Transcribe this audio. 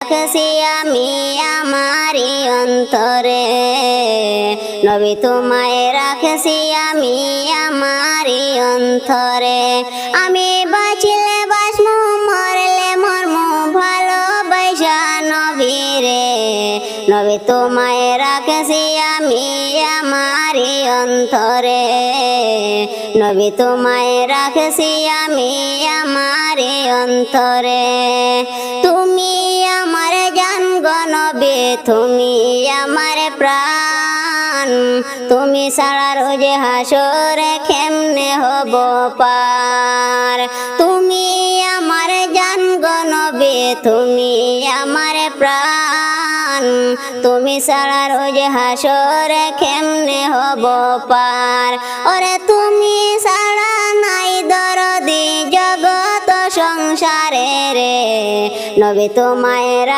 রাখছি আমি আমারি অন্তরে, নবী তোমায় রাখছি আমি আমারি অন্তরে। আমি বাঁচলে বাঁচমু মরলে মরমু ভালোবাসা নবীরে, নবী তোমায় রাখছি আমি আমারি অন্তরে, নবী তোমায় রাখছি আমি আমারি অন্তরে। তুমি আমার জান গো নবী, তুমি আমার প্রাণ, তুমি ছাড়া রোজে হাসরে কেমনে হব পার। তুমি আমার জান গো নবী, তুমি আমার প্রাণ, তুমি ছাড়া রোজে হাসরে কেমনে হব পার। ওরে তুমি ছাড়া নাই দরদি জগৎ সংসারে রে, নবী তোমায়